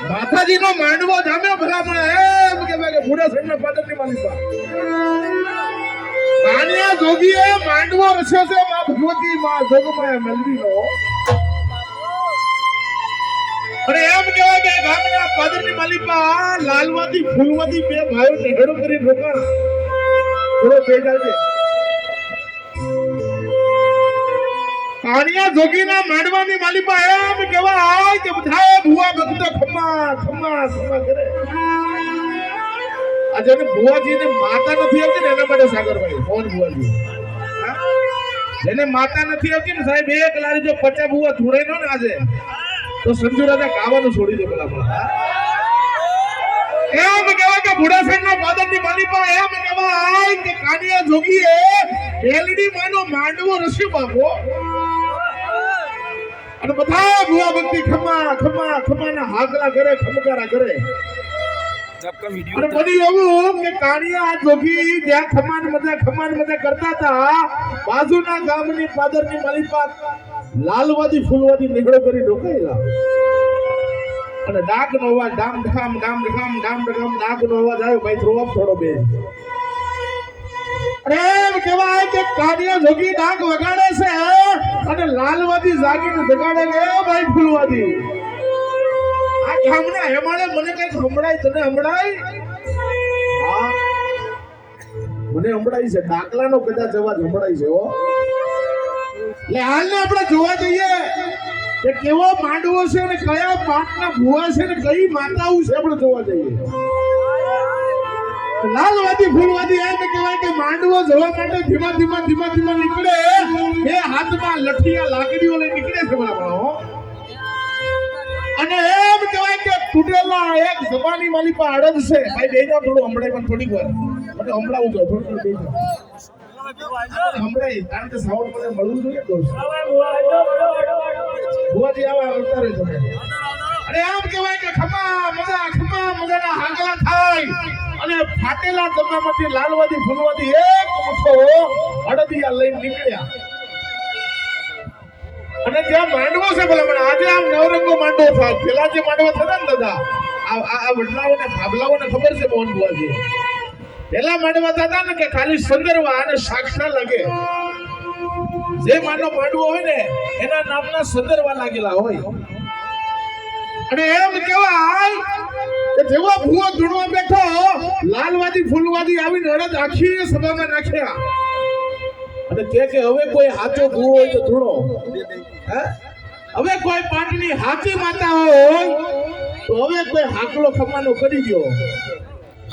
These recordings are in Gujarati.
માતાજીનો માંડવો જામ્યો ભલામણ એમ કે બુડા સાહેબના પાદરની માલિકા કાનિયા જોગીએ માંડવો રચ્યો છે માં ભગવતી માં જોગમાયા મેલવીનો અને એમ કહેવાય કે ગામના પાદરની માલિકા લાલવાદી ફૂલવાદી બે ભાઈઓ નેહડો કરી રોકાણ થોડો ભેગા છે કાનિયા જોગીના માંડવાની માલિકા એમ કહેવાય કે બધા ભુવા ભક્તો ખમ્મા ખમ્મા ખમ્મા કરે આજે ભુવાજીને માતા નથી આવતી ને એના માટે સાગરભાઈ કોણ ભુવાજી એને માતા નથી આવતી ને સાહેબ એક લારી જો 50 ભુવા ધૂળે નો ને આજે તો સંજુ રાજા ગાવાનું છોડી દે પેલા એમ કહેવાય કે બુડાસણના પાદરની માલિકા એમ કહેવાય કે કાનિયા જોગીએ એલડી માનો માંડવો રસ્યો બાપો અને બધા ભુવા ભક્તિ ખમ્મા ખમ્મા ખમ્માના હાકલા કરે ખમકારા કરે અને બધી એવું કે કાનિયા જોગી જ્યાં ખમ્માન મજા કરતા હતા બાજુના ગામની પાદરની માલિકા લાલવાદી ફૂલવાદી નીકળો કરી રોકાયેલા અને ડાક નો અવાજ ડામ ઢામ ડામ ઢામ ડામ ઢામ ડાક નો અવાજ આવ્યો ભાઈ ધ્રુવ થોડો બે એમ કહેવાય કે કાનિયા જોગી ડાક વગાડે છે અને લાલવાદી જાગીને જગાડે કે ભાઈ ફૂલવાદી આ ગામના હેમાળે મને કઈક સંભળાય તને સંભળાય હા મને સંભળાય છે ડાકલાનો કદાચ અવાજ સંભળાય છે હો એટલે હાલને આપણે જોવા જઈએ કે કેવો માંડવો છે અને કયા પાકના ભુવા છે અને કઈ માતાઓ છે આપણે જોવા જઈએ લાલવાદી ફૂલવાદી એમ કહેવાય કે માંડવો જોવા માટે ધીમા ધીમા નીકળે એ હાથમાં લઠિયા લાકડીઓ લઈ નીકળે છે બરાબર અને એમ કહેવાય કે તૂટેલા એક જબાની માલિકા અડદ છે ભાઈ બેજો થોડું હમણાં પણ થોડીક વાર મને હમણાં ઉજો થોડું બેજો હમણાં કારણ કે સાઉન્ડ મને મળવું જોઈએ દોસ્ત ભુવાજી આવા ઉતારે તમે અને એમ કહેવાય કે ખમા મજાના હાંગલા થાય અને ફાટેલા ડબ્બામાંથી લાલવાદી ફૂલવાદી એક મુઠ્ઠો અડદિયા લઈને નીકળ્યા અને જ્યાં માંડવો છે ભલા મને આજે આમ નવરંગો માંડવો થાય પેલા જે માંડવો થતા ને દાદા આ વડલાઓને ભાભલાઓને ખબર છે મોહન ભુવાજી પેલા માંડવા થતા ને કે ખાલી સંદર્ભા અને સાક્ષા લાગે જે માંડવો હોય ને એના નામના સંદર્ભા લાગેલા હોય અને એમ કેવાય કે જેવો ભૂવો ધૂણવા બેઠો લાલવાદી ફૂલવાદી આવીને અડદ આખી સભામાં નાખ્યા અને કે હવે કોઈ હાચો ભૂવો હોય તો ધૂણો હવે કોઈ પાટની હાચી માતા હોય તો હવે કોઈ હાકલો ખમાનો કરી ગયો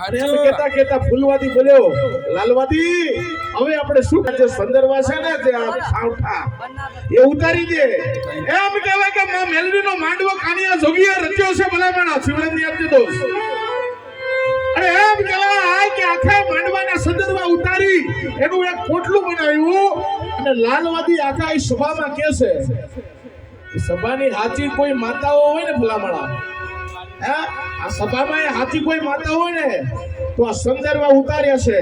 એમ કેતા ફૂલવાદી બોલ્યો લાલવાદી હવે આપણે શું જે સંદર્ભા છે ને જે સાવઠા એ ઉતારી દે એમ કહેવાય કે માં મેલવીનો માંડવો કાનિયા જોગીએ રચ્યો છે ભલામણા શિવરાજની આપજે દોસ્ત અને એમ કહેવાય કે આખા માંડવાના સંદર્ભા ઉતારી એનું એક પોટલું બનાવ્યું અને લાલવાદી આખા સભામાં કહે છે સભાની હાચી કોઈ માતાઓ હોય ને ભલામણા આ સભામાં હાથી કોઈ માતા હોય ને તો આ સંદર્ભા ઉતાર્યા છે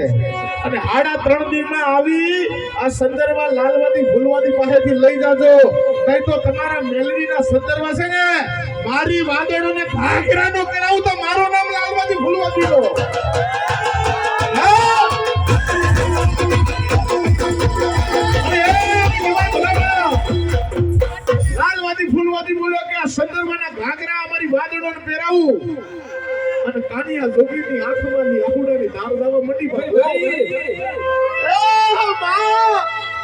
અને 3.5 દિનમાં આવી આ સંદર્ભા લાલવાદી ફૂલવાદી પાસેથી લઈ જાજો નહીં તો તમારા મેલવીના સંદર્ભા છે ને મારી વાદળોને ભાગરાનો કરાવું તો મારો નામ લાલવાદી ફૂલવાદીનો લાલવાદી ફૂલવાદી બોલ્યો કે આ સંદર્ભાના ઘાઘરા અમારી વાદળોને પહેરાવું અને કાનિયા જોગીની આંખમાંની આહુડાની ધાર દાવા મટી ભાઈ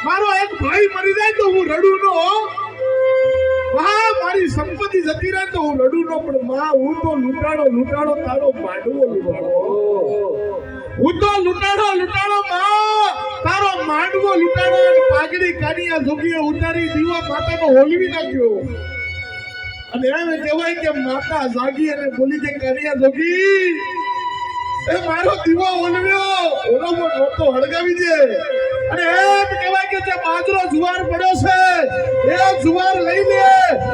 મારો એક ભાઈ મરી જાય તો હું રડું નો વાહ મારી સંપત્તિ જતી રહે તો હું રડું નો પણ માં હું તો લૂંટાડો તારો માંડવો લૂંટાડો હું તો લૂંટાડો માં તારો માંડવો લૂંટાડો અને પાઘડી કાનિયા જોગીએ ઉતારી દીવા માતાનો હોલવી નાખ્યો અને એમ કહેવાય કે માતા જાગી અને બોલી કે કાનિયા જોગી એ મારો દીવો ઓલવ્યો ઓલો નોતો હળગાવી દે અને એમ કહેવાય કે જે બાજરો જુવાર પડ્યો છે એ જુવાર લઈ લે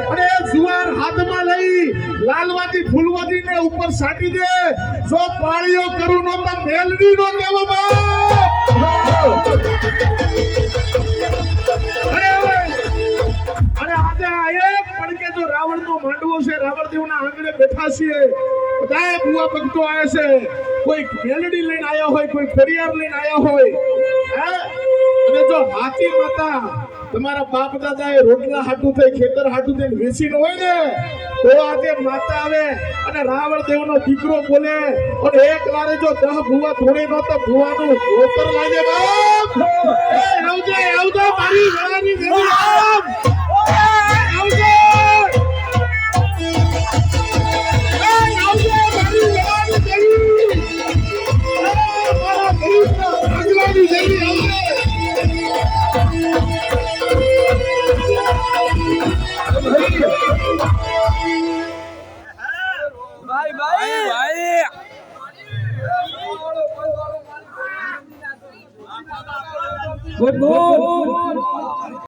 અને એ જુવાર હાથમાં લઈ લાલવાદી ફૂલવાદી ને ઉપર સાટી દે જો પાળીઓ કરું નો તો મેલવી નો કેવો અને આજે એક પડકે જો રાવણનો માંડવો છે, રાવણદેવના આંગણે બેઠા છીએ, બધાય ભુવા ભક્તો આવ્યા છે, કોઈ મેલડી લઈને આવ્યા હોય, કોઈ ફરિયાદ લઈને આવ્યા હોય, હે? અને જો હાથી માતા તમારા બાપ દાદાએ રોટલા હાટું થઈ, ખેતર હાટું થઈને વેચીને હોય ને, તો આજે માતા આવે અને રાવણ દેવનો દીકરો બોલે, અને એક લારે જો 10 ભુવા થોડી નો તો ભુવાનું ગોતર લાગે બાપ. એ આવજો મારી વેળાની દેવી.